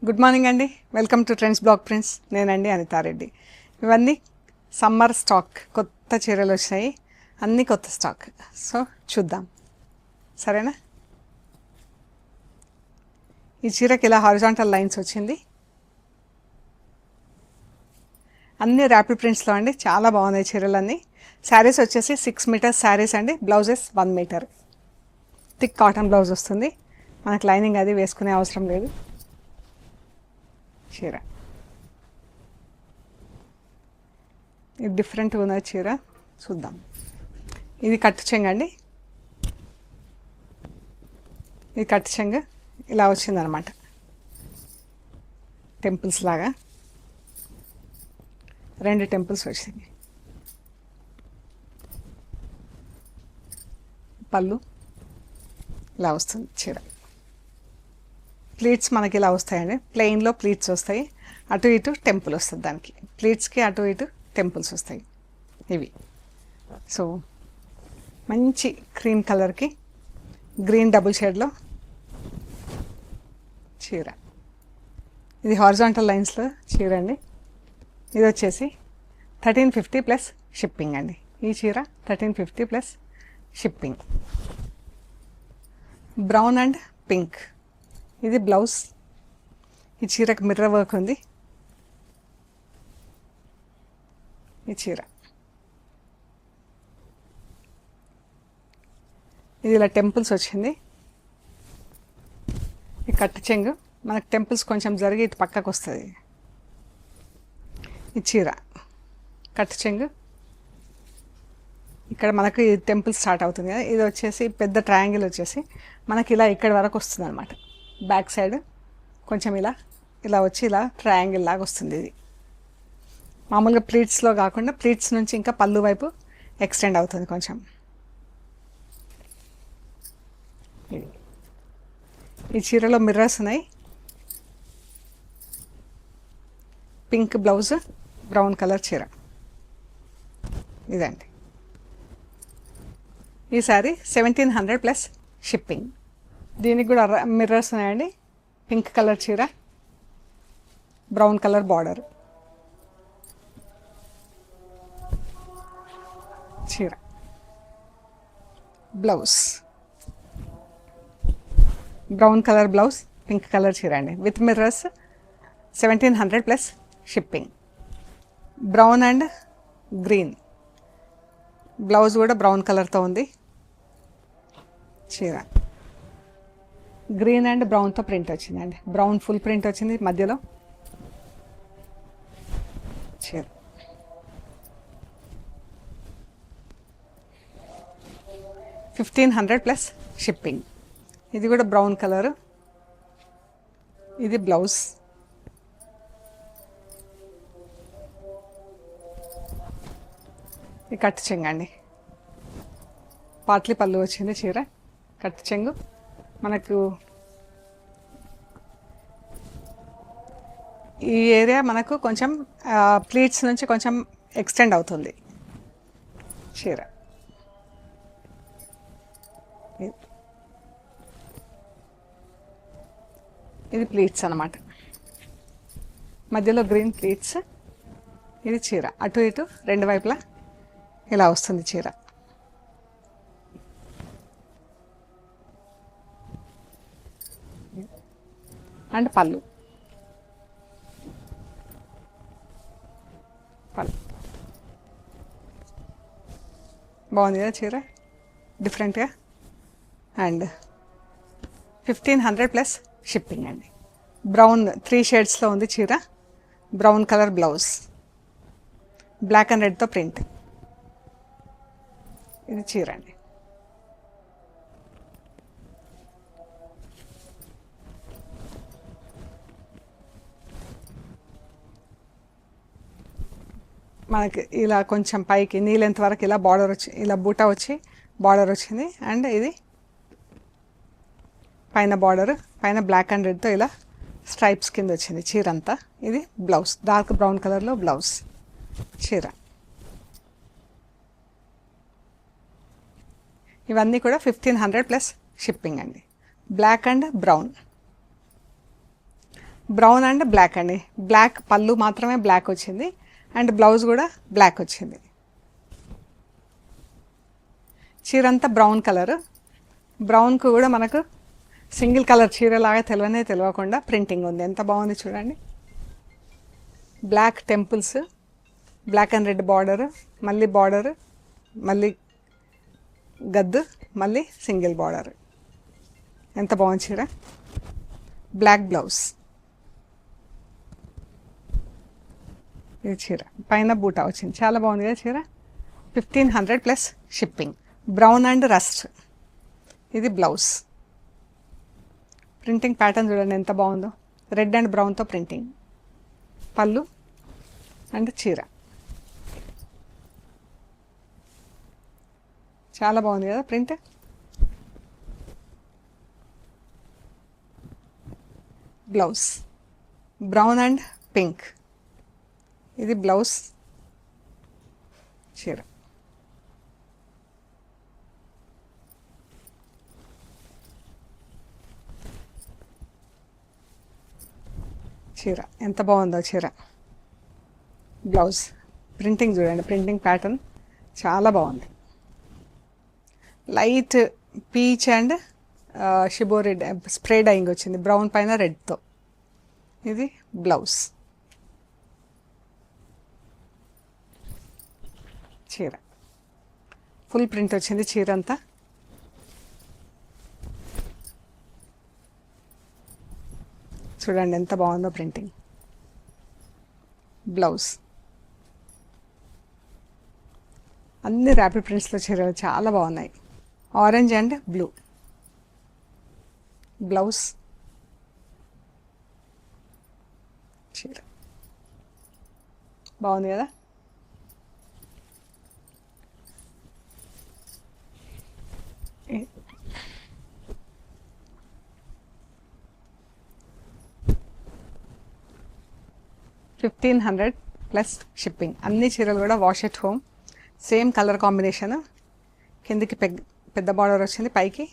Good morning అండి. Welcome to trends blog prints. నేనండి అనితారెడ్డి. ఇవన్నీ సమ్మర్ స్టాక్, కొత్త చీరలు వచ్చాయి, అన్నీ కొత్త స్టాక్. సో చూద్దాం, సరేనా? ఈ చీరకి ఇలా హారిజాంటల్ లైన్స్ వచ్చింది, అన్ని ర్యాపిడ్ ప్రింట్స్లో అండి. చాలా బాగున్నాయి చీరలన్నీ. శారీస్ వచ్చేసి 6 మీటర్స్ శారీస్ అండి. Blouses 1 metre. Thick cotton blouse వస్తుంది, మనకు లైనింగ్ అది వేసుకునే అవసరం లేదు. చీర ఇది డిఫరెంట్గా ఉన్న చీర, చూద్దాం. ఇది కట్టు చెంగు అండి. ఇది కట్టు చెంగు ఇలా వచ్చిందనమాట, టెంపుల్స్ లాగా 2 టెంపుల్స్ వచ్చింది. పళ్ళు ఇలా వస్తుంది చీర. ప్లీట్స్ మనకి ఇలా వస్తాయండి, ప్లెయిన్లో ప్లీట్స్ వస్తాయి, అటు ఇటు టెంపుల్ వస్తుంది. దానికి ప్లీట్స్కి అటు ఇటు టెంపుల్స్ వస్తాయి ఇవి. సో మంచి క్రీమ్ కలర్కి గ్రీన్ డబుల్ షేడ్లో చీర. ఇది హారిజాంటల్ లైన్స్లో చీర అండి. ఇది వచ్చేసి 1350 ప్లస్ షిప్పింగ్ అండి. ఈ చీర 1350 plus shipping. Brown and pink, ఇది బ్లౌజ్. ఈ చీరకు మిర్రర్ వర్క్ ఉంది. ఈ చీర ఇది ఇలా టెంపుల్స్ వచ్చింది. ఈ కట్టు చెంగు మనకు టెంపుల్స్ కొంచెం జరిగి ఇటు పక్కకు వస్తుంది. ఈ చీర కట్టు చెంగు, ఇక్కడ మనకు ఈ టెంపుల్ స్టార్ట్ అవుతుంది కదా. ఇది వచ్చేసి పెద్ద ట్రయాంగిల్ వచ్చేసి మనకి ఇలా ఇక్కడి వరకు వస్తుంది అనమాట. బ్యాక్ సైడ్ కొంచెం ఇలా ఇలా వచ్చి ఇలా ట్రయాంగిల్ లాగా వస్తుంది. ఇది మామూలుగా ప్లీట్స్లో కాకుండా ప్లీట్స్ నుంచి ఇంకా పళ్ళు వైపు ఎక్స్టెండ్ అవుతుంది కొంచెం. ఈ చీరలో మిర్రర్స్ ఉన్నాయి. పింక్ బ్లౌజ్, బ్రౌన్ కలర్ చీర ఇదండి. ఈ సారీ 1700 ప్లస్ షిప్పింగ్. దీనికి కూడా మిర్రర్స్ ఉన్నాయండి. పింక్ కలర్ చీర, బ్రౌన్ కలర్ బార్డర్ చీర. Blouse brown colour blouse, pink colour చీర అండి. With mirrors 1700 plus shipping. Brown and green blouse కూడా బ్రౌన్ కలర్తో ఉంది చీర. గ్రీన్ అండ్ బ్రౌన్తో ప్రింట్ వచ్చిందండి. బ్రౌన్ ఫుల్ ప్రింట్ వచ్చింది మధ్యలో చీర. $1500 ప్లస్ షిప్పింగ్. ఇది కూడా బ్రౌన్ కలర్. ఇది బ్లౌజ్. ఇది కట్టు చెంగు అండి. పాట్లీ పళ్ళు వచ్చింది చీర, కట్టు చెంగు. మనకు ఈ ఏరియా మనకు కొంచెం ప్లీట్స్ నుంచి కొంచెం ఎక్స్టెండ్ అవుతుంది చీర. ఇది ప్లీట్స్ అన్నమాట, మధ్యలో గ్రీన్ ప్లీట్స్. ఇది చీర అటు ఇటు 2 వైపులా ఇలా వస్తుంది చీర. అండ్ పళ్ళు బాగుంది కదా చీర, డిఫరెంట్గా. అండ్ 1500 ప్లస్ షిప్పింగ్ అండి. బ్రౌన్ 3 షేడ్స్లో ఉంది చీర. Brown colour blouse, black and రెడ్తో ప్రింట్. ఇది చీర అండి. మనకి ఇలా కొంచెం పైకి నీ లెంత్ వరకు ఇలా బార్డర్ వచ్చి ఇలా బూటా వచ్చి బార్డర్ వచ్చింది. అండ్ ఇది పైన బార్డర్, పైన బ్లాక్ అండ్ రెడ్తో ఇలా స్ట్రైప్స్ కింద వచ్చింది చీర అంతా. ఇది బ్లౌజ్, డార్క్ బ్రౌన్ కలర్లో బ్లౌజ్ చీర. ఇవన్నీ కూడా 1500 ప్లస్ షిప్పింగ్ అండి. Black and brown brown and black అండి. బ్లాక్ పళ్ళు మాత్రమే బ్లాక్ వచ్చింది అండ్ బ్లౌజ్ కూడా బ్లాక్ వచ్చింది. చీర అంతా బ్రౌన్ కలర్. బ్రౌన్కు కూడా మనకు సింగిల్ కలర్ చీరలాగా తెలియకుండా ప్రింటింగ్ ఉంది. ఎంత బాగుంది చూడండి. Black temples, black and red border, మళ్ళీ బార్డర్, మళ్ళీ గద్దు, మళ్ళీ సింగిల్ బార్డర్. ఎంత బాగుంది చీర. Black blouse. ఇది చీర పైన బూటా వచ్చింది. చాలా బాగుంది కదా చీర. 1500 plus shipping. Brown and rust. ఇది బ్లౌజ్. ప్రింటింగ్ ప్యాటర్న్ చూడండి ఎంత బాగుందో. రెడ్ అండ్ బ్రౌన్తో ప్రింటింగ్. పళ్ళు అండ్ చీర చాలా బాగుంది కదా print. Blouse brown and pink. ఇది బ్లౌజ్. చీర చీర ఎంత బాగుందో చీర. బ్లౌజ్. ప్రింటింగ్ చూడండి, ప్రింటింగ్ ప్యాటర్న్ చాలా బాగుంది. లైట్ పీచ్ అండ్ షిబో రెడ్ స్ప్రే డైయింగ్ వచ్చింది బ్రౌన్ పైన రెడ్తో. ఇది బ్లౌజ్. చీర ఫుల్ ప్రింట్ వచ్చింది చీర అంతా. చూడండి ఎంత బాగుందో ప్రింటింగ్. బ్లౌజ్. అన్ని ర్యాపిడ్ ప్రింట్స్లో చీరలు చాలా బాగున్నాయి. Orange and blue. బ్లౌజ్. చీర బాగుంది కదా. $1500 ప్లస్ షిప్పింగ్. అన్ని చీరలు కూడా wash at home. Same colour combination. కిందికి పెద్ద బార్డర్ వచ్చింది, పైకి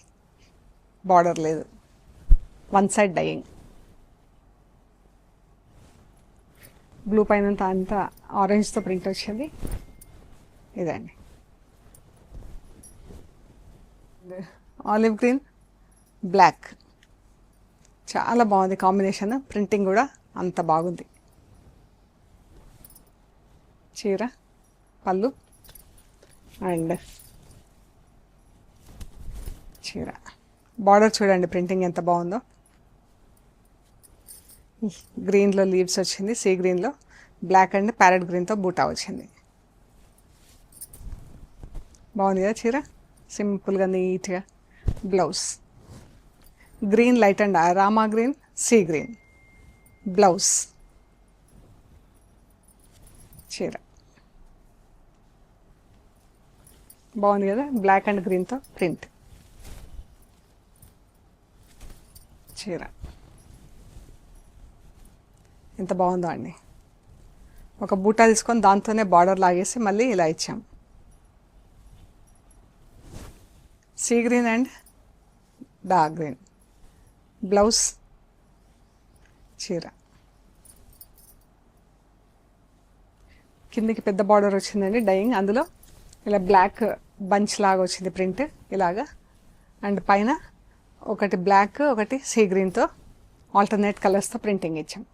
బార్డర్ లేదు. One side dyeing. బ్లూ పైన అంతా ఆరెంజ్తో ప్రింట్ వచ్చింది. ఇదండి ఆలివ్ గ్రీన్ బ్లాక్. చాలా బాగుంది కాంబినేషన్. ప్రింటింగ్ కూడా అంత బాగుంది. చీర పళ్ళు అండ్ చీర బార్డర్ చూడండి ప్రింటింగ్ ఎంత బాగుందో. గ్రీన్లో లీవ్స్ వచ్చింది, సీ గ్రీన్లో బ్లాక్ అండ్ ప్యారెట్ గ్రీన్తో బూటా వచ్చింది. బాగుంది కదా చీర. సింపుల్గా నీట్గా. బ్లౌజ్ గ్రీన్ లైట్ అండ్ రామా గ్రీన్, సీ గ్రీన్. బ్లౌజ్. చీర బాగుంది కదా. బ్లాక్ అండ్ గ్రీన్తో ప్రింట్. చీర ఎంత బాగుందో అండి. ఒక బూటా తీసుకొని దాంతోనే బార్డర్ లాగేసి మళ్ళీ ఇలా ఇచ్చాం. Sea green and dark green. Blouse. చీర కిందికి పెద్ద బార్డర్ వచ్చిందండి డైయింగ్. అందులో ఇలా బ్లాక్ బంచ్ లాగా వచ్చింది ప్రింట్ ఇలాగా. అండ్ పైన ఒకటి బ్లాక్, ఒకటి సీ గ్రీన్తో ఆల్టర్నేట్ కలర్స్తో ప్రింటింగ్ ఇచ్చాం.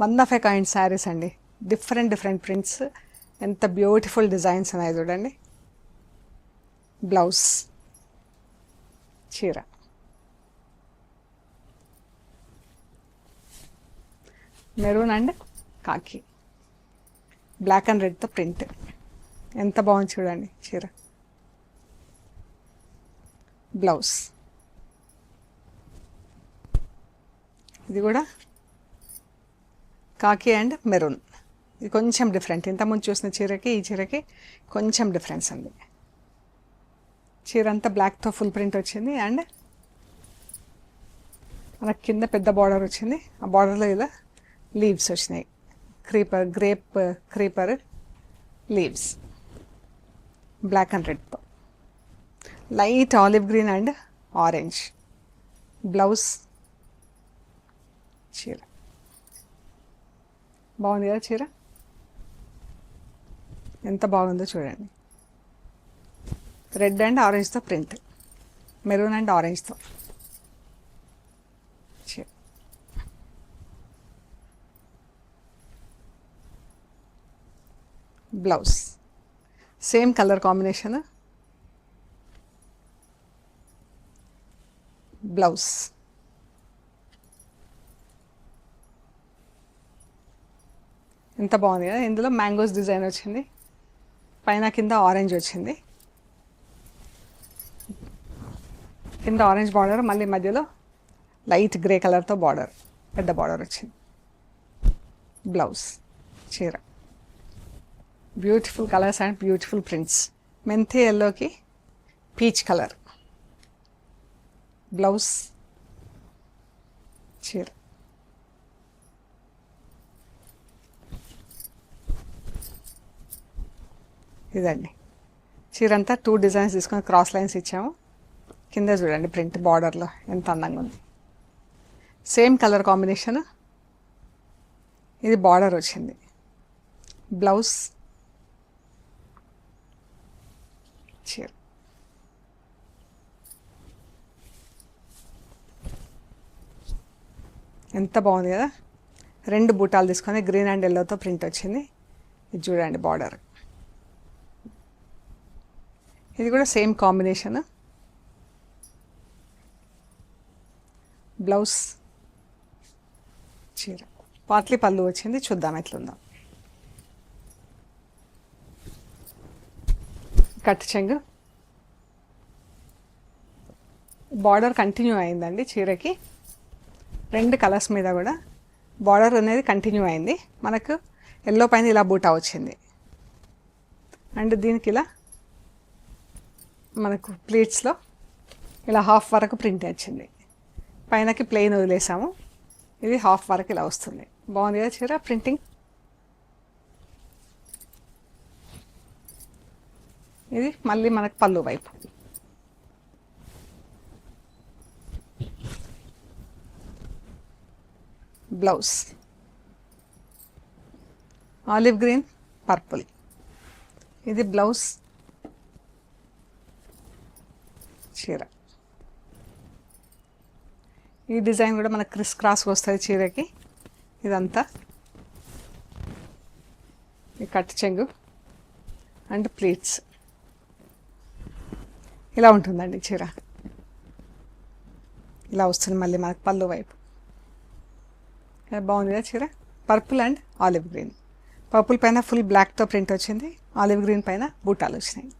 One of a kind saris అండి. Different prints. ఎంత బ్యూటిఫుల్ డిజైన్స్ ఉన్నాయి చూడండి. బ్లౌజ్. చీర maroon and khaki. Black and రెడ్తో ప్రింట్ ఎంత బాగుంది చూడండి చీర. బ్లౌజ్. ఇది కూడా కాకి అండ్ మెరూన్. ఇది కొంచెం డిఫరెంట్. ఇంతకుముందు చూసిన చీరకి ఈ చీరకి కొంచెం డిఫరెన్స్ ఉంది. చీర అంతా బ్లాక్తో ఫుల్ ప్రింట్ వచ్చింది అండ్ మనకి కింద పెద్ద బార్డర్ వచ్చింది. ఆ బార్డర్లో ఇలా లీవ్స్ వచ్చినాయి. Grape creeper leaves. Black and రెడ్తో light olive green and orange. Blouse చీర. బాగుంది కదా చీర, ఎంత బాగుందో చూడండి. రెడ్ అండ్ ఆరెంజ్తో ప్రింట్, మెరూన్ అండ్ ఆరెంజ్తో చీర. Blouse same colour combination. Blouse ఎంత బాగుంది కదా. ఇందులో మ్యాంగోస్ డిజైన్ వచ్చింది, పైన కింద ఆరెంజ్ వచ్చింది. కింద ఆరెంజ్ బార్డర్, మళ్ళీ మధ్యలో లైట్ గ్రే కలర్తో బార్డర్, పెద్ద బార్డర్ వచ్చింది. బ్లౌజ్ చీర. Beautiful colours and beautiful prints. మెంతి ఎల్లోకి పీచ్ కలర్. బ్లౌజ్ చీర. ఇదండి చీర అంతా 2 డిజైన్స్ తీసుకొని క్రాస్ లైన్స్ ఇచ్చాము. కింద చూడండి ప్రింట్ బార్డర్లో ఎంత అందంగా ఉంది. Same colour combination. ఇది బార్డర్ వచ్చింది. బ్లౌజ్ చీర. ఎంత బాగుంది కదా. 2 బూటాలు తీసుకొని గ్రీన్ అండ్ ఎల్లోతో ప్రింట్ వచ్చింది. ఇది చూడండి బార్డర్. ఇది కూడా సేమ్ కాంబినేషన్. బ్లౌజ్ చీర. పాట్లీ పళ్ళు వచ్చింది, చూద్దాం ఎట్లుందో. కట్ చెంగు. బార్డర్ కంటిన్యూ అయిందండి చీరకి. 2 కలర్స్ మీద కూడా బార్డర్ అనేది కంటిన్యూ అయింది. మనకు ఎల్లో పైన ఇలా బూటా వచ్చింది. అండ్ దీనికి ఇలా మనకు ప్లీట్స్లో ఇలా హాఫ్ వరకు ప్రింట్ వచ్చింది. పైనకి ప్లెయిన్ వదిలేసాము. ఇది హాఫ్ వరకు ఇలా వస్తుంది. బాగుంది కదా చీర ప్రింటింగ్. ఇది మళ్ళీ మనకు పళ్ళు వైపు. Blouse olive green purple. ఇది బ్లౌజ్ చీర. ఈ డిజైన్ కూడా మనకు క్రిస్ క్రాస్గా వస్తుంది చీరకి. ఇదంతా ఈ కట్ చెంగు అండ్ ప్లీట్స్ ఇలా ఉంటుందండి చీర. ఇలా వస్తుంది మళ్ళీ మనకు పళ్ళు వైపు. బాగుంది కదా చీర. Purple and olive green. Purple పైన ఫుల్ బ్లాక్తో ప్రింట్ వచ్చింది, ఆలివ్ గ్రీన్ పైన బూటాలు వచ్చినాయి.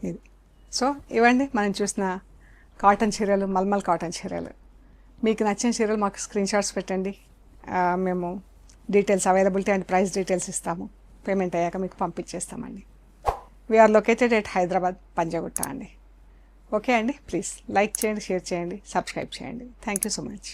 ఇది సో ఇవ్వండి మనం చూసిన కాటన్ చీరలు, మల్మల్ కాటన్ చీరలు. మీకు నచ్చిన చీరలు మాకు స్క్రీన్ షాట్స్ పెట్టండి. మేము details, availability and price details ఇస్తాము. పేమెంట్ అయ్యాక మీకు పంపించేస్తామండి. We're located at Hyderabad, Panjagutta అండి. ఓకే అండి, ప్లీజ్ లైక్ చేయండి, షేర్ చేయండి, సబ్స్క్రైబ్ చేయండి. Thank you so much.